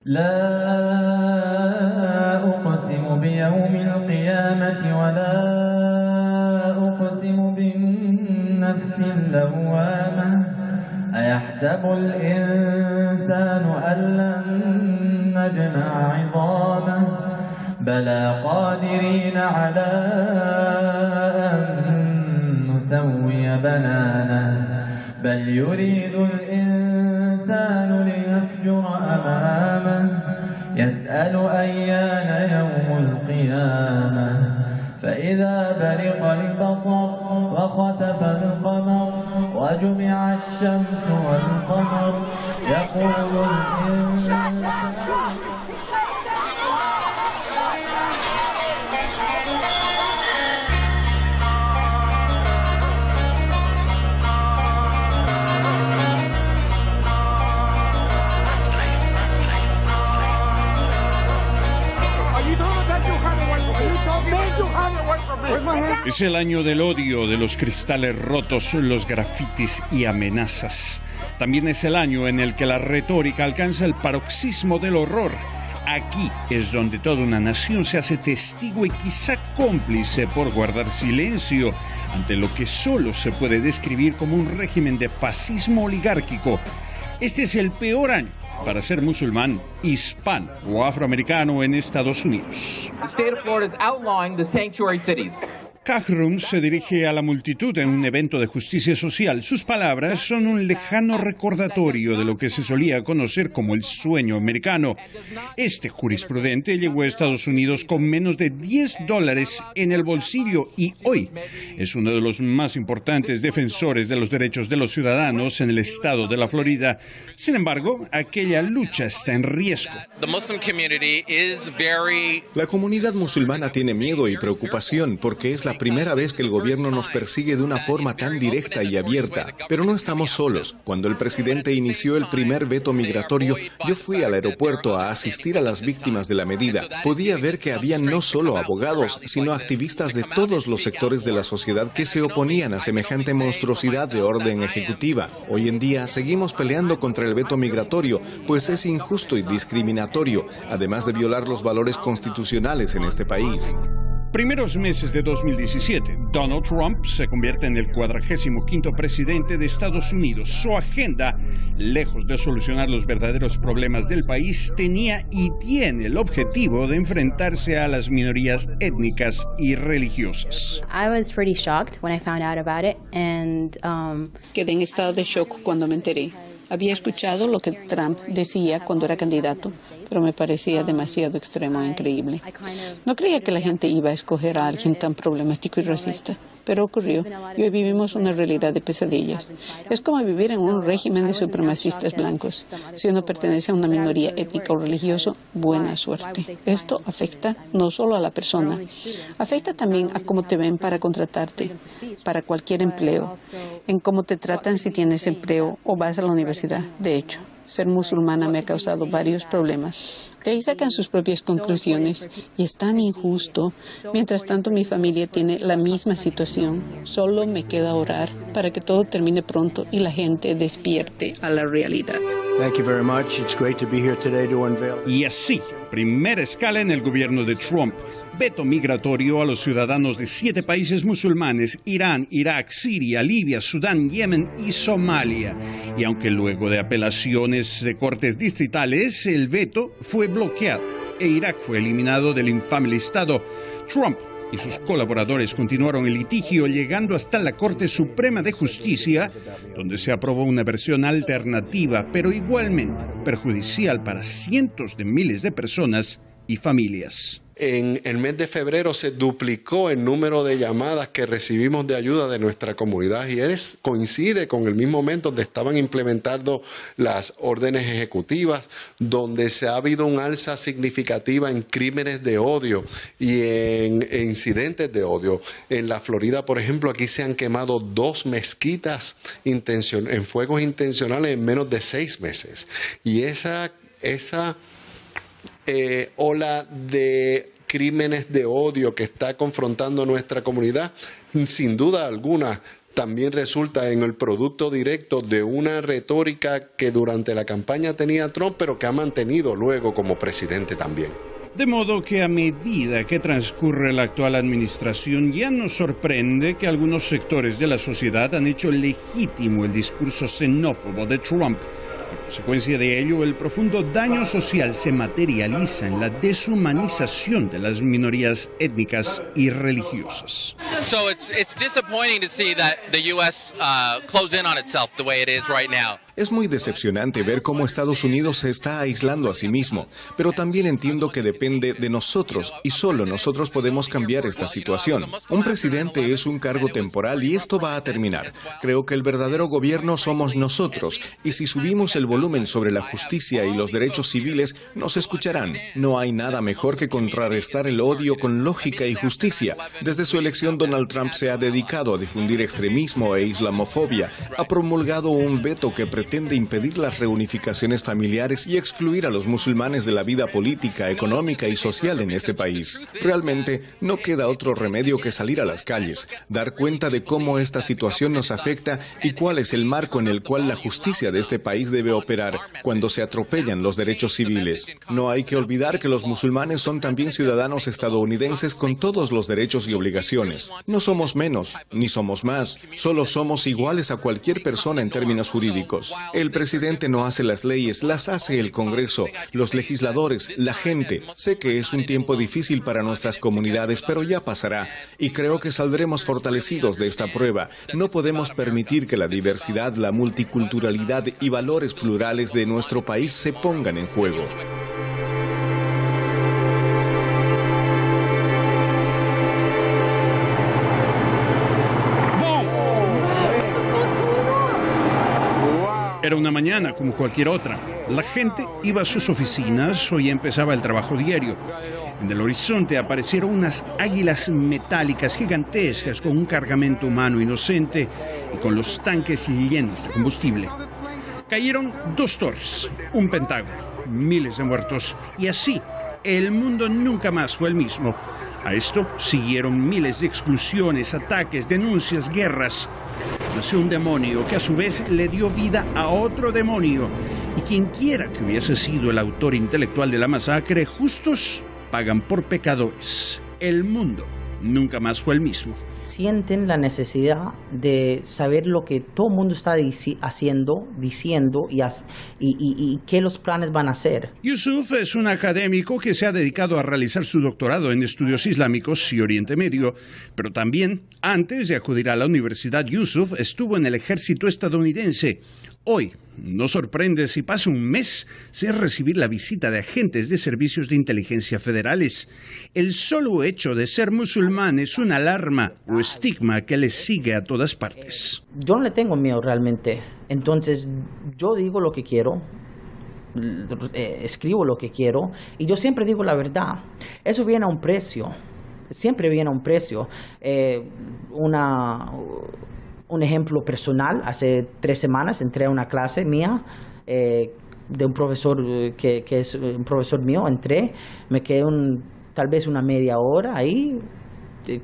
لا أقسم بيوم القيامة ولا أقسم بالنفس اللوامة أيحسب الإنسان أن لن نجمع عظامه بلى قادرين على أن نسوي بنانه بل يريد الإنسان ليفجر أمامه يسأل أيان يوم القيامة فإذا برق البصر وخسف القمر وجمع الشمس والقمر يقول الإنسان Es el año del odio, de los cristales rotos, los grafitis y amenazas. También es el año en el que la retórica alcanza el paroxismo del horror. Aquí es donde toda una nación se hace testigo y quizá cómplice por guardar silencio ante lo que solo se puede describir como un régimen de fascismo oligárquico. Este es el peor año para ser musulmán, hispano o afroamericano en Estados Unidos. The state of Florida is outlawing the sanctuary cities. Khajroun se dirige a la multitud en un evento de justicia social. Sus palabras son un lejano recordatorio de lo que se solía conocer como el sueño americano. Este jurisprudente llegó a Estados Unidos con menos de $10 en el bolsillo y hoy es uno de los más importantes defensores de los derechos de los ciudadanos en el estado de la Florida. Sin embargo, aquella lucha está en riesgo. La comunidad musulmana tiene miedo y preocupación porque es la primera vez que el gobierno nos persigue de una forma tan directa y abierta. Pero no estamos solos. Cuando el presidente inició el primer veto migratorio, yo fui al aeropuerto a asistir a las víctimas de la medida. Podía ver que había no solo abogados, sino activistas de todos los sectores de la sociedad que se oponían a semejante monstruosidad de orden ejecutiva. Hoy en día seguimos peleando contra el veto migratorio, pues es injusto y discriminatorio, además de violar los valores constitucionales en este país. Primeros meses de 2017, Donald Trump se convierte en el 45º presidente de Estados Unidos. Su agenda, lejos de solucionar los verdaderos problemas del país, tenía y tiene el objetivo de enfrentarse a las minorías étnicas y religiosas. Quedé en estado de shock cuando me enteré. Había escuchado lo que Trump decía cuando era candidato, pero me parecía demasiado extremo e increíble. No creía que la gente iba a escoger a alguien tan problemático y racista, pero ocurrió y hoy vivimos una realidad de pesadillas. Es como vivir en un régimen de supremacistas blancos. Si uno pertenece a una minoría étnica o religiosa, buena suerte. Esto afecta no solo a la persona, afecta también a cómo te ven para contratarte, para cualquier empleo, en cómo te tratan si tienes empleo o vas a la universidad. De hecho, ser musulmana me ha causado varios problemas. De ahí sacan sus propias conclusiones y es tan injusto. Mientras tanto, mi familia tiene la misma situación. Solo me queda orar para que todo termine pronto y la gente despierte a la realidad. Y así, primera escala en el gobierno de Trump. Veto migratorio a los ciudadanos de 7 países musulmanes: Irán, Irak, Siria, Libia, Sudán, Yemen y Somalia. Y aunque luego de apelaciones de cortes distritales, el veto fue bloqueado e Irak fue eliminado del infame listado, Trump y sus colaboradores continuaron el litigio, llegando hasta la Corte Suprema de Justicia, donde se aprobó una versión alternativa, pero igualmente perjudicial para cientos de miles de personas y familias. En el mes de febrero se duplicó el número de llamadas que recibimos de ayuda de nuestra comunidad y coincide con el mismo momento donde estaban implementando las órdenes ejecutivas, donde se ha habido un alza significativa en crímenes de odio y en incidentes de odio. En la Florida, por ejemplo, aquí se han quemado 2 mezquitas en fuegos intencionales en menos de 6 meses. Y esa ola de crímenes de odio que está confrontando nuestra comunidad, sin duda alguna, también resulta en el producto directo de una retórica que durante la campaña tenía Trump, pero que ha mantenido luego como presidente también. De modo que a medida que transcurre la actual administración ya nos sorprende que algunos sectores de la sociedad han hecho legítimo el discurso xenófobo de Trump. A consecuencia de ello, el profundo daño social se materializa en la deshumanización de las minorías étnicas y religiosas. So it's disappointing to see that the U.S. close in on itself the way it is right now. Es muy decepcionante ver cómo Estados Unidos se está aislando a sí mismo, pero también entiendo que depende de nosotros y solo nosotros podemos cambiar esta situación. Un presidente es un cargo temporal y esto va a terminar. Creo que el verdadero gobierno somos nosotros y si subimos el volumen sobre la justicia y los derechos civiles, nos escucharán. No hay nada mejor que contrarrestar el odio con lógica y justicia. Desde su elección, Donald Trump se ha dedicado a difundir extremismo e islamofobia. Ha promulgado un veto que pretende impedir las reunificaciones familiares y excluir a los musulmanes de la vida política, económica y social en este país. Realmente no queda otro remedio que salir a las calles, dar cuenta de cómo esta situación nos afecta y cuál es el marco en el cual la justicia de este país debe operar cuando se atropellan los derechos civiles. No hay que olvidar que los musulmanes son también ciudadanos estadounidenses con todos los derechos y obligaciones. No somos menos, ni somos más, solo somos iguales a cualquier persona en términos jurídicos. El presidente no hace las leyes, las hace el Congreso, los legisladores, la gente. Sé que es un tiempo difícil para nuestras comunidades, pero ya pasará. Y creo que saldremos fortalecidos de esta prueba. No podemos permitir que la diversidad, la multiculturalidad y valores plurales de nuestro país se pongan en juego. Era una mañana como cualquier otra. La gente iba a sus oficinas, hoy empezaba el trabajo diario. En el horizonte aparecieron unas águilas metálicas gigantescas con un cargamento humano inocente y con los tanques llenos de combustible. Cayeron 2 torres, un pentágono, miles de muertos y así el mundo nunca más fue el mismo. A esto siguieron miles de exclusiones, ataques, denuncias, guerras. Nació un demonio que a su vez le dio vida a otro demonio. Y quien quiera que hubiese sido el autor intelectual de la masacre, justos pagan por pecadores. El mundo nunca más fue el mismo. Sienten la necesidad de saber lo que todo el mundo está diciendo y qué los planes van a hacer. Yusuf es un académico que se ha dedicado a realizar su doctorado en estudios islámicos y Oriente Medio, pero también, antes de acudir a la universidad, Yusuf estuvo en el ejército estadounidense. Hoy, no sorprende si pasa un mes sin recibir la visita de agentes de servicios de inteligencia federales. El solo hecho de ser musulmán es una alarma o estigma que les sigue a todas partes. Yo no le tengo miedo realmente. Entonces, yo digo lo que quiero, escribo lo que quiero y yo siempre digo la verdad. Eso viene a un precio. Siempre viene a un precio. Un ejemplo personal, hace 3 semanas entré a una clase mía de un profesor que es un profesor mío, me quedé tal vez una media hora ahí,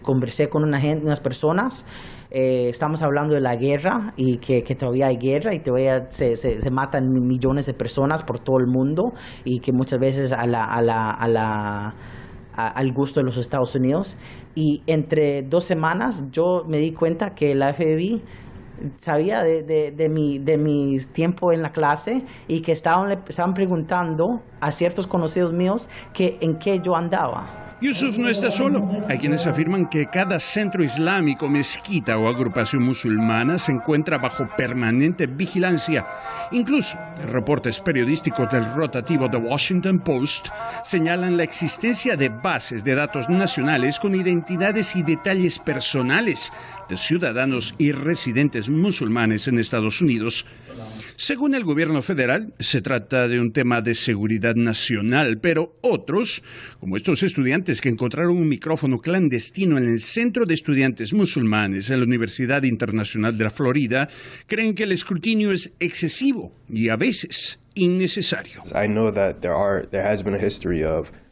conversé con unas personas, estamos hablando de la guerra y que todavía hay guerra y todavía se matan millones de personas por todo el mundo y que muchas veces al gusto de los Estados Unidos. Y entre 2 semanas yo me di cuenta que la FBI sabía de mi tiempo en la clase y que estaban preguntando a ciertos conocidos míos en qué yo andaba. Yusuf no está solo. Hay quienes afirman que cada centro islámico, mezquita o agrupación musulmana se encuentra bajo permanente vigilancia. Incluso reportes periodísticos del rotativo The Washington Post señalan la existencia de bases de datos nacionales con identidades y detalles personales de ciudadanos y residentes musulmanes en Estados Unidos. Según el gobierno federal, se trata de un tema de seguridad nacional, pero otros, como estos estudiantes que encontraron un micrófono clandestino en el Centro de Estudiantes Musulmanes en la Universidad Internacional de la Florida, creen que el escrutinio es excesivo y a veces innecesario.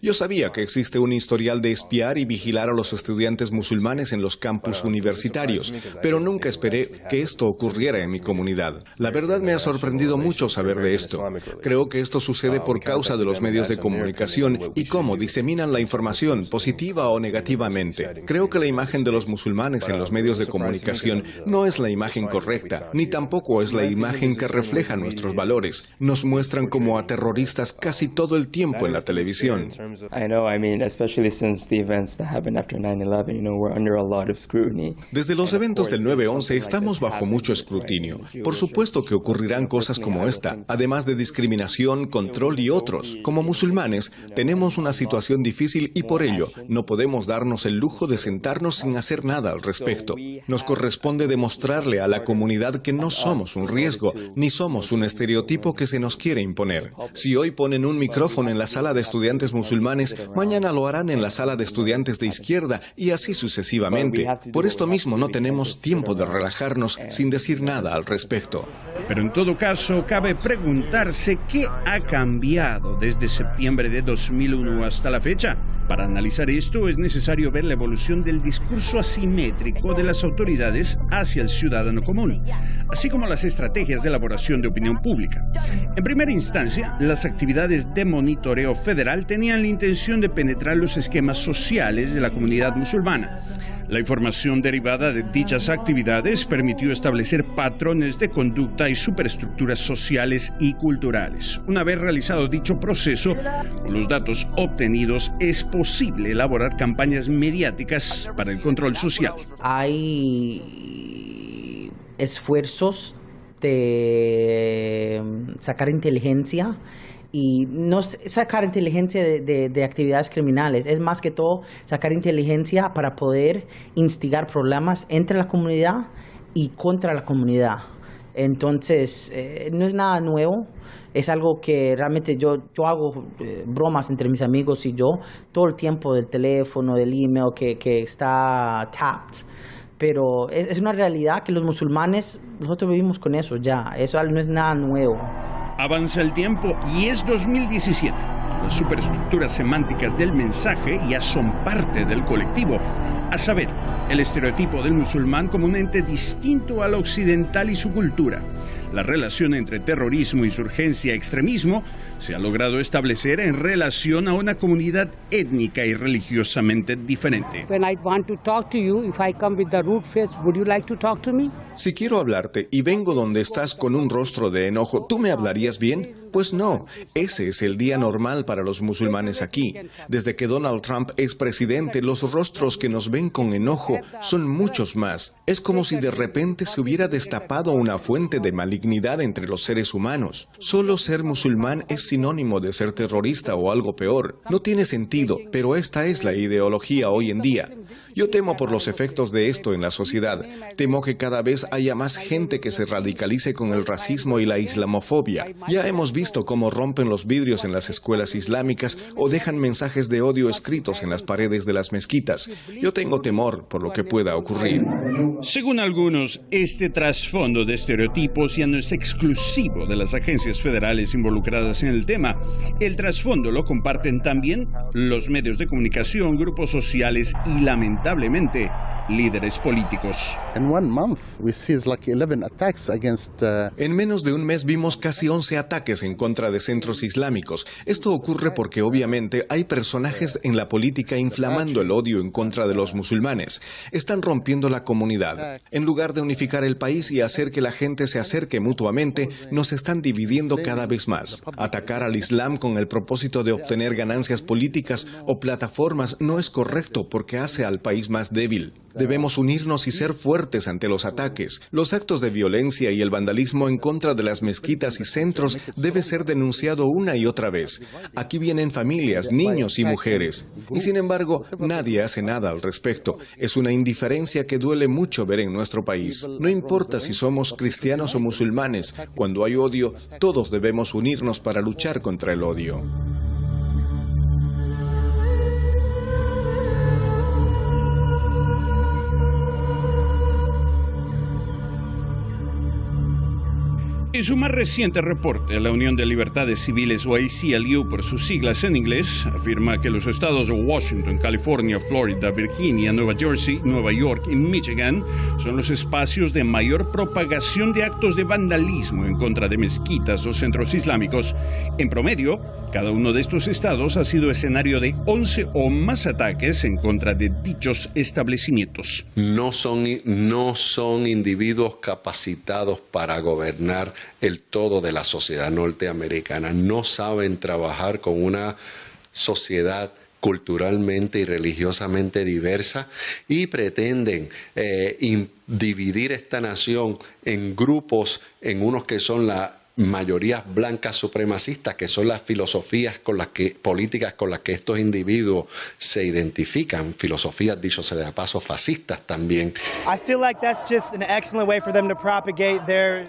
Yo sabía que existe un historial de espiar y vigilar a los estudiantes musulmanes en los campus universitarios, pero nunca esperé que esto ocurriera en mi comunidad. La verdad me ha sorprendido mucho saber de esto. Creo que esto sucede por causa de los medios de comunicación y cómo diseminan la información, positiva o negativamente. Creo que la imagen de los musulmanes en los medios de comunicación no es la imagen correcta, ni tampoco es la imagen que refleja nuestros valores. Nos muestran como a terroristas casi todo el tiempo en la televisión. Desde los eventos del 9/11 estamos bajo mucho escrutinio. Por supuesto que ocurrirán cosas como esta, además de discriminación, control y otros. Como musulmanes, tenemos una situación difícil y por ello no podemos darnos el lujo de sentarnos sin hacer nada al respecto. Nos corresponde demostrarle a la comunidad que no somos un riesgo, ni somos un estereotipo que se nos quiere imponer. Si hoy ponen un micrófono en la sala de estudiantes musulmanes, mañana lo harán en la sala de estudiantes de izquierda y así sucesivamente. Por esto mismo no tenemos tiempo de relajarnos sin decir nada al respecto. Pero en todo caso, cabe preguntarse qué ha cambiado desde septiembre de 2001 hasta la fecha. Para analizar esto es necesario ver la evolución del discurso asimétrico de las autoridades hacia el ciudadano común, así como las estrategias de elaboración de opinión pública. En primera instancia, las actividades de monitoreo federal tenían la intención de penetrar los esquemas sociales de la comunidad musulmana. La información derivada de dichas actividades permitió establecer patrones de conducta y superestructuras sociales y culturales. Una vez realizado dicho proceso, con los datos obtenidos es posible elaborar campañas mediáticas para el control social. Hay esfuerzos de sacar inteligencia y no sacar inteligencia de actividades criminales, es más que todo sacar inteligencia para poder instigar problemas entre la comunidad y contra la comunidad. Entonces, no es nada nuevo, es algo que realmente yo hago bromas entre mis amigos y yo todo el tiempo del teléfono, del email que está tapped. Pero es una realidad que los musulmanes, nosotros vivimos con eso ya, eso no es nada nuevo. Avanza el tiempo y es 2017. Las superestructuras semánticas del mensaje ya son parte del colectivo. A saber, el estereotipo del musulmán como un ente distinto al occidental y su cultura. La relación entre terrorismo, insurgencia, extremismo se ha logrado establecer en relación a una comunidad étnica y religiosamente diferente. Si quiero hablarte y vengo donde estás con un rostro de enojo, ¿tú me hablarías bien? Pues no, ese es el día normal para los musulmanes aquí. Desde que Donald Trump es presidente, los rostros que nos ven con enojo son muchos más. Es como si de repente se hubiera destapado una fuente de malignidad entre los seres humanos. Solo ser musulmán es sinónimo de ser terrorista o algo peor. No tiene sentido, pero esta es la ideología hoy en día. Yo temo por los efectos de esto en la sociedad. Temo que cada vez haya más gente que se radicalice con el racismo y la islamofobia. Ya hemos visto cómo rompen los vidrios en las escuelas islámicas o dejan mensajes de odio escritos en las paredes de las mezquitas. Yo tengo temor por lo que pueda ocurrir. Según algunos, este trasfondo de estereotipos ya no es exclusivo de las agencias federales involucradas en el tema. El trasfondo lo comparten también los medios de comunicación, grupos sociales y, lamentablemente, líderes políticos. En menos de un mes vimos casi 11 ataques en contra de centros islámicos. Esto ocurre porque obviamente hay personajes en la política inflamando el odio en contra de los musulmanes. Están rompiendo la comunidad. En lugar de unificar el país y hacer que la gente se acerque mutuamente, nos están dividiendo cada vez más. Atacar al Islam con el propósito de obtener ganancias políticas o plataformas no es correcto porque hace al país más débil. Debemos unirnos y ser fuertes ante los ataques. Los actos de violencia y el vandalismo en contra de las mezquitas y centros debe ser denunciado una y otra vez. Aquí vienen familias, niños y mujeres. Y sin embargo, nadie hace nada al respecto. Es una indiferencia que duele mucho ver en nuestro país. No importa si somos cristianos o musulmanes, cuando hay odio, todos debemos unirnos para luchar contra el odio. En su más reciente reporte, la Unión de Libertades Civiles, o ACLU por sus siglas en inglés, afirma que los estados de Washington, California, Florida, Virginia, Nueva Jersey, Nueva York y Michigan son los espacios de mayor propagación de actos de vandalismo en contra de mezquitas o centros islámicos. En promedio, cada uno de estos estados ha sido escenario de 11 o más ataques en contra de dichos establecimientos. No son individuos capacitados para gobernar el todo de la sociedad norteamericana. No saben trabajar con una sociedad culturalmente y religiosamente diversa y pretenden dividir esta nación en grupos, en unos que son la mayorías blancas supremacistas, que son las filosofías políticas con las que estos individuos se identifican, filosofías, dicho sea de paso, fascistas también.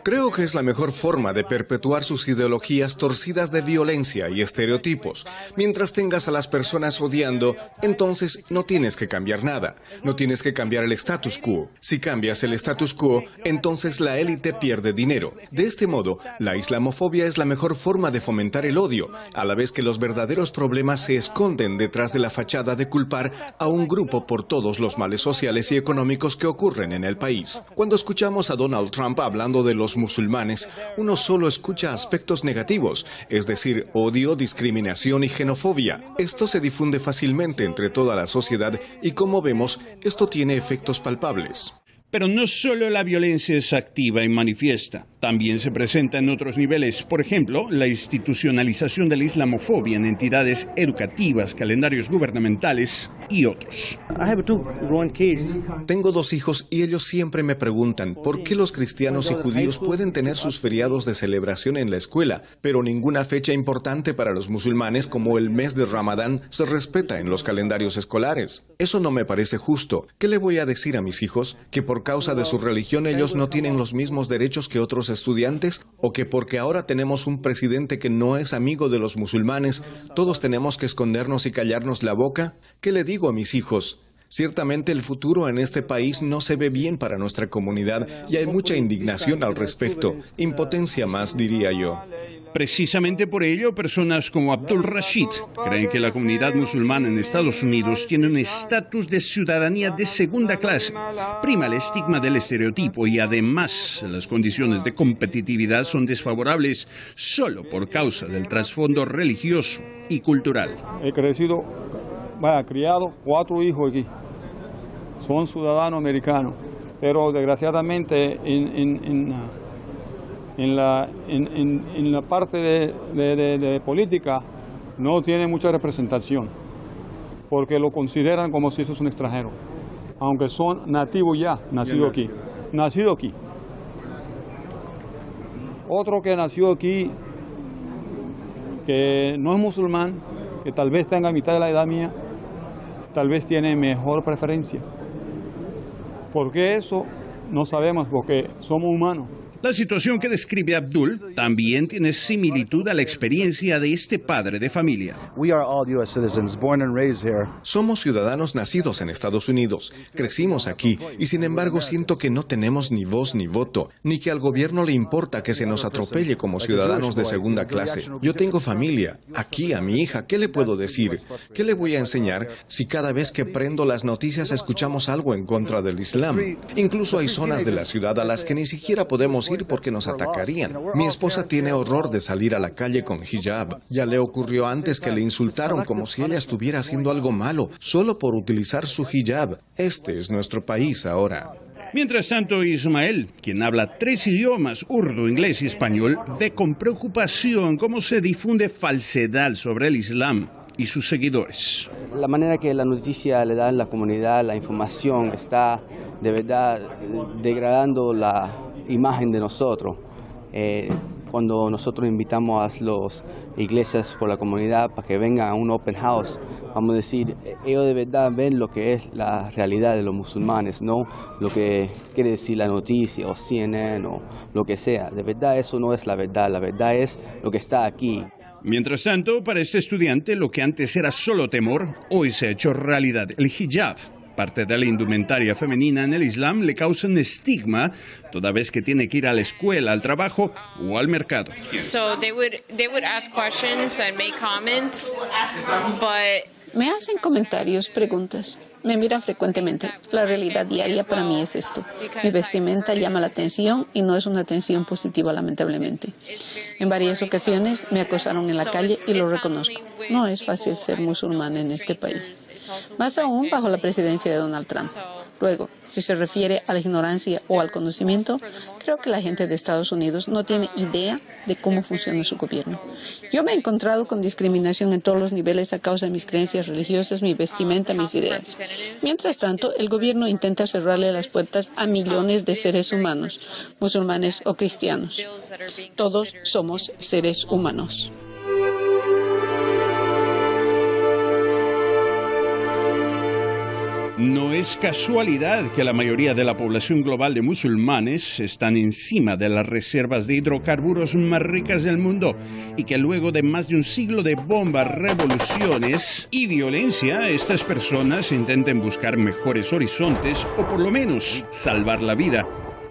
Creo que es la mejor forma de perpetuar sus ideologías torcidas de violencia y estereotipos. Mientras tengas a las personas odiando, entonces no tienes que cambiar nada. No tienes que cambiar el status quo. Si cambias el status quo, entonces la élite pierde dinero. De este modo, la islamofobia es la mejor forma de fomentar el odio, a la vez que los verdaderos problemas se esconden detrás de la fachada de culpar a un grupo por todos los males sociales y económicos que ocurren en el país. Cuando escuchamos a Donald Trump hablando de los musulmanes, uno solo escucha aspectos negativos, es decir, odio, discriminación y xenofobia. Esto se difunde fácilmente entre toda la sociedad y, como vemos, esto tiene efectos palpables. Pero no solo la violencia es activa y manifiesta, también se presenta en otros niveles. Por ejemplo, la institucionalización de la islamofobia en entidades educativas, calendarios gubernamentales y otros. Tengo 2 hijos y ellos siempre me preguntan por qué los cristianos y judíos pueden tener sus feriados de celebración en la escuela, pero ninguna fecha importante para los musulmanes como el mes de Ramadán se respeta en los calendarios escolares. Eso no me parece justo. ¿Qué le voy a decir a mis hijos? ¿Que por causa de su religión ellos no tienen los mismos derechos que otros estudiantes? ¿O que porque ahora tenemos un presidente que no es amigo de los musulmanes, todos tenemos que escondernos y callarnos la boca? ¿Qué le digo a mis hijos? Ciertamente el futuro en este país no se ve bien para nuestra comunidad y hay mucha indignación al respecto. Impotencia más, diría yo. Precisamente por ello, personas como Abdul Rashid creen que la comunidad musulmana en Estados Unidos tiene un estatus de ciudadanía de segunda clase. Prima el estigma del estereotipo y además las condiciones de competitividad son desfavorables solo por causa del trasfondo religioso y cultural. He criado 4 hijos aquí. Son ciudadanos americanos, pero desgraciadamente en la parte de política no tiene mucha representación, porque lo consideran como si eso es un extranjero, aunque son nativos ya, nacido aquí. Otro que nació aquí, que no es musulmán, que tal vez tenga mitad de la edad mía, tal vez tiene mejor preferencia. ¿Por qué eso? No sabemos, porque somos humanos. La situación que describe Abdul también tiene similitud a la experiencia de este padre de familia. Somos ciudadanos nacidos en Estados Unidos, crecimos aquí y sin embargo siento que no tenemos ni voz ni voto, ni que al gobierno le importa que se nos atropelle como ciudadanos de segunda clase. Yo tengo familia, aquí a mi hija, ¿qué le puedo decir? ¿Qué le voy a enseñar si cada vez que prendo las noticias escuchamos algo en contra del Islam? Incluso hay zonas de la ciudad a las que ni siquiera podemos ir porque nos atacarían. Mi esposa tiene horror de salir a la calle con hijab. Ya le ocurrió antes que le insultaron como si ella estuviera haciendo algo malo, solo por utilizar su hijab. Este es nuestro país ahora. Mientras tanto, Ismael, quien habla 3 idiomas, urdu, inglés y español, ve con preocupación cómo se difunde falsedad sobre el Islam y sus seguidores. La manera que la noticia le da a la comunidad, la información, está de verdad degradando la imagen de nosotros. Cuando nosotros invitamos a las iglesias por la comunidad para que vengan a un open house, vamos a decir, ellos de verdad ven lo que es la realidad de los musulmanes, no lo que quiere decir la noticia o CNN o lo que sea. De verdad eso no es la verdad es lo que está aquí. Mientras tanto, para este estudiante, lo que antes era solo temor, hoy se ha hecho realidad. El hijab Parte de la indumentaria femenina en el Islam le causa un estigma toda vez que tiene que ir a la escuela, al trabajo o al mercado. So they would ask questions and make comments, but me hacen comentarios, preguntas. Me miran frecuentemente. La realidad diaria para mí es esto. Mi vestimenta llama la atención y no es una atención positiva, lamentablemente. En varias ocasiones me acosaron en la calle y lo reconozco. No es fácil ser musulmán en este país. Más aún bajo la presidencia de Donald Trump. Luego, si se refiere a la ignorancia o al conocimiento, creo que la gente de Estados Unidos no tiene idea de cómo funciona su gobierno. Yo me he encontrado con discriminación en todos los niveles a causa de mis creencias religiosas, mi vestimenta, mis ideas. Mientras tanto, el gobierno intenta cerrarle las puertas a millones de seres humanos, musulmanes o cristianos. Todos somos seres humanos. No es casualidad que la mayoría de la población global de musulmanes están encima de las reservas de hidrocarburos más ricas del mundo y que luego de más de un siglo de bombas, revoluciones y violencia, estas personas intenten buscar mejores horizontes o por lo menos salvar la vida.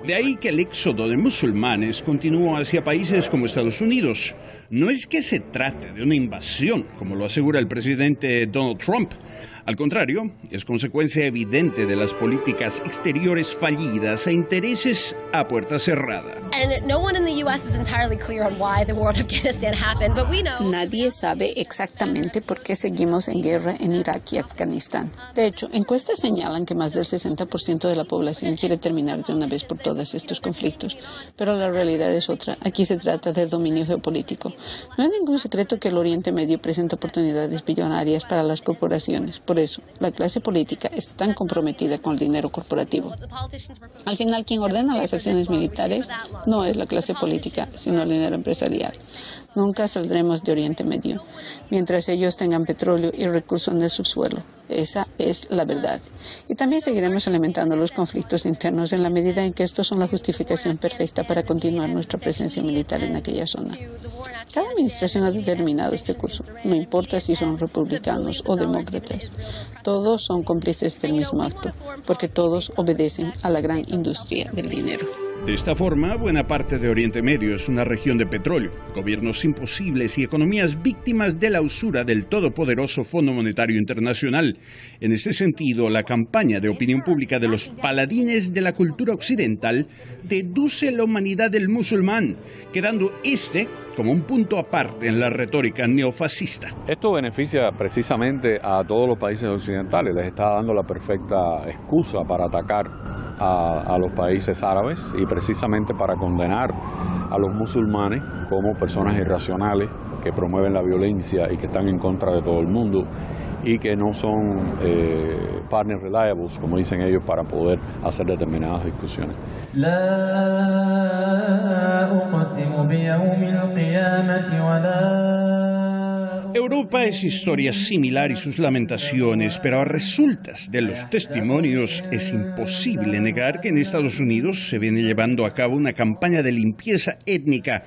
De ahí que el éxodo de musulmanes continúa hacia países como Estados Unidos. No es que se trate de una invasión, como lo asegura el presidente Donald Trump. Al contrario, es consecuencia evidente de las políticas exteriores fallidas e intereses a puerta cerrada. Nadie sabe exactamente por qué seguimos en guerra en Irak y Afganistán. De hecho, encuestas señalan que más del 60% de la población quiere terminar de una vez por todas estos conflictos. Pero la realidad es otra. Aquí se trata de dominio geopolítico. No es ningún secreto que el Oriente Medio presenta oportunidades billonarias para las corporaciones. Por eso, la clase política está tan comprometida con el dinero corporativo. Al final, quien ordena las acciones militares no es la clase política, sino el dinero empresarial. Nunca saldremos de Oriente Medio mientras ellos tengan petróleo y recursos en el subsuelo. Esa es la verdad. Y también seguiremos alimentando los conflictos internos en la medida en que estos son la justificación perfecta para continuar nuestra presencia militar en aquella zona. Cada administración ha determinado este curso, no importa si son republicanos o demócratas. Todos son cómplices del mismo acto, porque todos obedecen a la gran industria del dinero. De esta forma, buena parte de Oriente Medio es una región de petróleo, gobiernos imposibles y economías víctimas de la usura del todopoderoso Fondo Monetario Internacional. En este sentido, la campaña de opinión pública de los paladines de la cultura occidental deduce la humanidad del musulmán, quedando como un punto aparte en la retórica neofascista. Esto beneficia precisamente a todos los países occidentales, les está dando la perfecta excusa para atacar a los países árabes y precisamente para condenar a los musulmanes como personas irracionales que promueven la violencia y que están en contra de todo el mundo y que no son partners reliables, como dicen ellos, para poder hacer determinadas discusiones. Europa es historia similar y sus lamentaciones, pero a resultas de los testimonios es imposible negar que en Estados Unidos se viene llevando a cabo una campaña de limpieza étnica.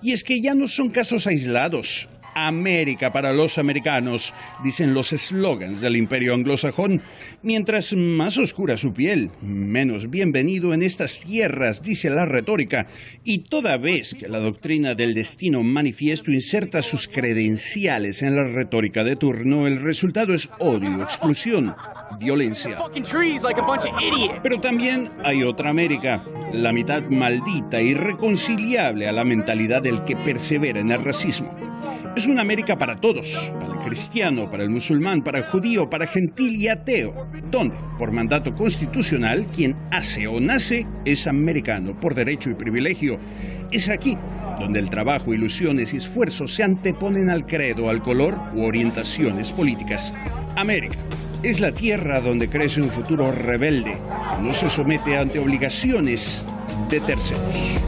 Y es que ya no son casos aislados. América para los americanos, dicen los eslogans del imperio anglosajón. Mientras más oscura su piel, menos bienvenido en estas tierras, dice la retórica. Y toda vez que la doctrina del destino manifiesto inserta sus credenciales en la retórica de turno, el resultado es odio, exclusión, violencia. Pero también hay otra América, la mitad maldita, irreconciliable a la mentalidad del que persevera en el racismo. Es una América para todos, para el cristiano, para el musulmán, para el judío, para gentil y ateo, donde, por mandato constitucional, quien hace o nace es americano, por derecho y privilegio. Es aquí donde el trabajo, ilusiones y esfuerzos se anteponen al credo, al color u orientaciones políticas. América es la tierra donde crece un futuro rebelde, que no se somete ante obligaciones de terceros.